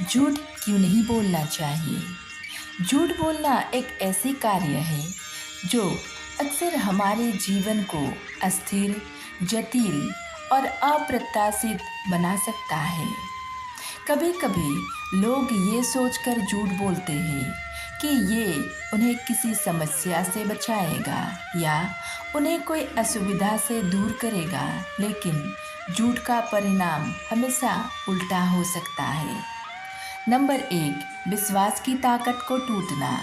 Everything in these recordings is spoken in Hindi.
झूठ क्यों नहीं बोलना चाहिए? झूठ बोलना एक ऐसी कार्य है जो अक्सर हमारे जीवन को अस्थिर, जटिल और अप्रत्याशित बना सकता है। कभी कभी लोग ये सोचकर झूठ बोलते हैं कि ये उन्हें किसी समस्या से बचाएगा या उन्हें कोई असुविधा से दूर करेगा, लेकिन झूठ का परिणाम हमेशा उल्टा हो सकता है। नंबर 1, विश्वास की ताकत को टूटना।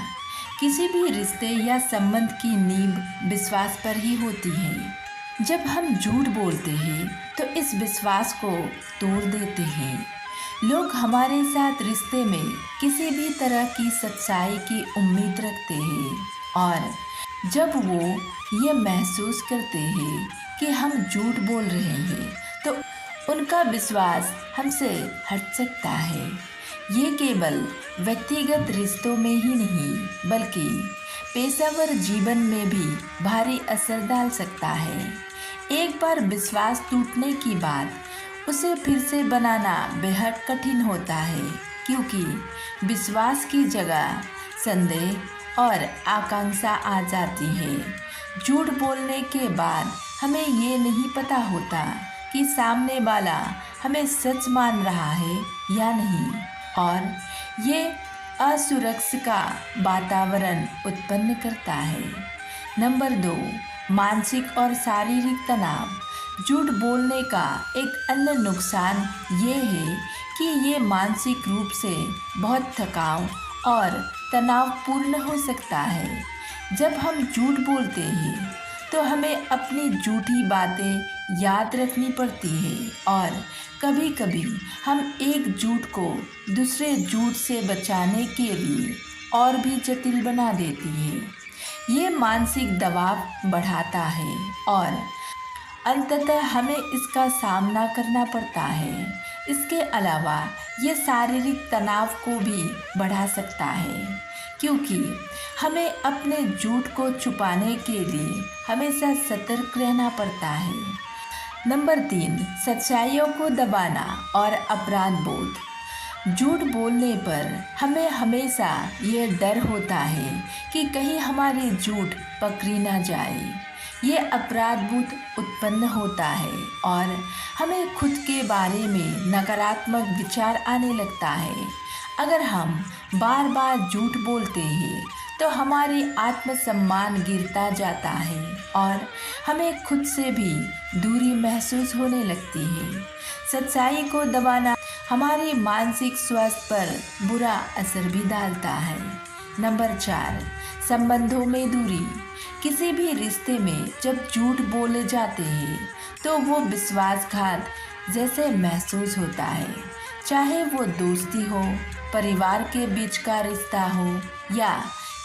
किसी भी रिश्ते या संबंध की नींव विश्वास पर ही होती है। जब हम झूठ बोलते हैं तो इस विश्वास को तोड़ देते हैं। लोग हमारे साथ रिश्ते में किसी भी तरह की सच्चाई की उम्मीद रखते हैं और जब वो ये महसूस करते हैं कि हम झूठ बोल रहे हैं तो उनका विश्वास हमसे हट सकता है। ये केवल व्यक्तिगत रिश्तों में ही नहीं बल्कि पेशेवर जीवन में भी भारी असर डाल सकता है। एक बार विश्वास टूटने की बाद उसे फिर से बनाना बेहद कठिन होता है, क्योंकि विश्वास की जगह संदेह और आकांक्षा आ जाती है। झूठ बोलने के बाद हमें ये नहीं पता होता कि सामने वाला हमें सच मान रहा है या नहीं, और ये असुरक्षा का वातावरण उत्पन्न करता है। नंबर 2, मानसिक और शारीरिक तनाव। झूठ बोलने का एक अन्य नुकसान ये है कि ये मानसिक रूप से बहुत थकाऊ और तनावपूर्ण हो सकता है। जब हम झूठ बोलते हैं तो हमें अपनी झूठी बातें याद रखनी पड़ती है और कभी कभी हम एक झूठ को दूसरे झूठ से बचाने के लिए और भी जटिल बना देती है। ये मानसिक दबाव बढ़ाता है और अंततः हमें इसका सामना करना पड़ता है। इसके अलावा ये शारीरिक तनाव को भी बढ़ा सकता है, क्योंकि हमें अपने झूठ को छुपाने के लिए हमेशा सतर्क रहना पड़ता है। नंबर 3, सच्चाइयों को दबाना और अपराध बोध। झूठ बोलने पर हमें हमेशा ये डर होता है कि कहीं हमारी झूठ पकड़ी ना जाए। ये अपराध बोध उत्पन्न होता है और हमें खुद के बारे में नकारात्मक विचार आने लगता है। अगर हम बार बार झूठ बोलते हैं तो हमारी आत्मसम्मान गिरता जाता है और हमें खुद से भी दूरी महसूस होने लगती है। सच्चाई को दबाना हमारे मानसिक स्वास्थ्य पर बुरा असर भी डालता है। नंबर 4, संबंधों में दूरी। किसी भी रिश्ते में जब झूठ बोले जाते हैं तो वो विश्वासघात जैसे महसूस होता है, चाहे वो दोस्ती हो, परिवार के बीच का रिश्ता हो या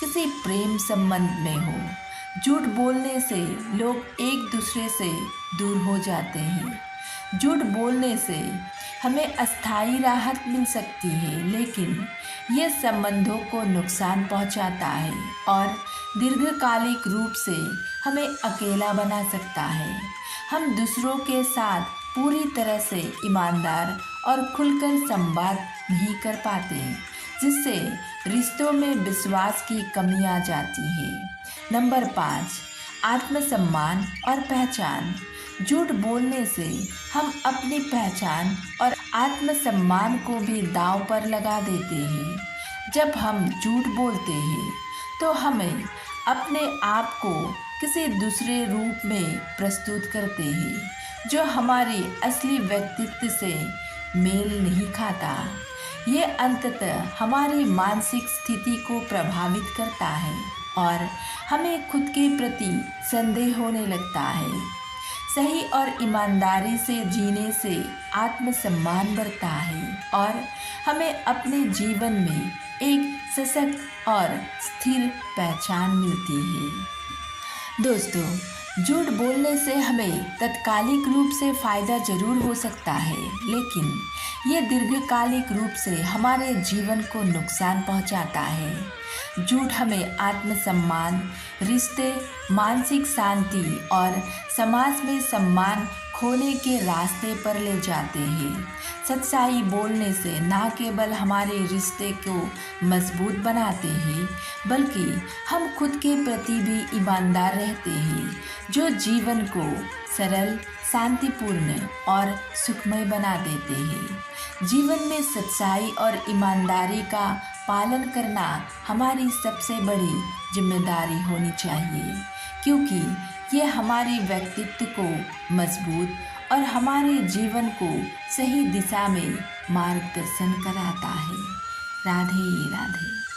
किसी प्रेम संबंध में हो। झूठ बोलने से लोग एक दूसरे से दूर हो जाते हैं। झूठ बोलने से हमें अस्थायी राहत मिल सकती है, लेकिन ये संबंधों को नुकसान पहुंचाता है और दीर्घकालिक रूप से हमें अकेला बना सकता है। हम दूसरों के साथ पूरी तरह से ईमानदार और खुलकर संवाद नहीं कर पाते, जिससे रिश्तों में विश्वास की कमी आ जाती है। नंबर 5, आत्मसम्मान और पहचान। झूठ बोलने से हम अपनी पहचान और आत्मसम्मान को भी दांव पर लगा देते हैं। जब हम झूठ बोलते हैं तो हमें अपने आप को किसी दूसरे रूप में प्रस्तुत करते हैं जो हमारी असली व्यक्तित्व से मेल नहीं खाता। ये अंततः हमारी मानसिक स्थिति को प्रभावित करता है और हमें खुद के प्रति संदेह होने लगता है। सही और ईमानदारी से जीने से आत्मसम्मान बढ़ता है और हमें अपने जीवन में एक सशक्त और स्थिर पहचान मिलती है। दोस्तों, झूठ बोलने से हमें तात्कालिक रूप से फ़ायदा जरूर हो सकता है, लेकिन ये दीर्घकालिक रूप से हमारे जीवन को नुकसान पहुंचाता है। झूठ हमें आत्मसम्मान, रिश्ते, मानसिक शांति और समाज में सम्मान खोने के रास्ते पर ले जाते हैं। सच्चाई बोलने से ना केवल हमारे रिश्ते को मजबूत बनाते हैं, बल्कि हम खुद के प्रति भी ईमानदार रहते हैं, जो जीवन को सरल, शांतिपूर्ण और सुखमय बना देते हैं। जीवन में सच्चाई और ईमानदारी का पालन करना हमारी सबसे बड़ी जिम्मेदारी होनी चाहिए, क्योंकि ये हमारे व्यक्तित्व को मजबूत और हमारे जीवन को सही दिशा में मार्गदर्शन कराता है। राधे राधे।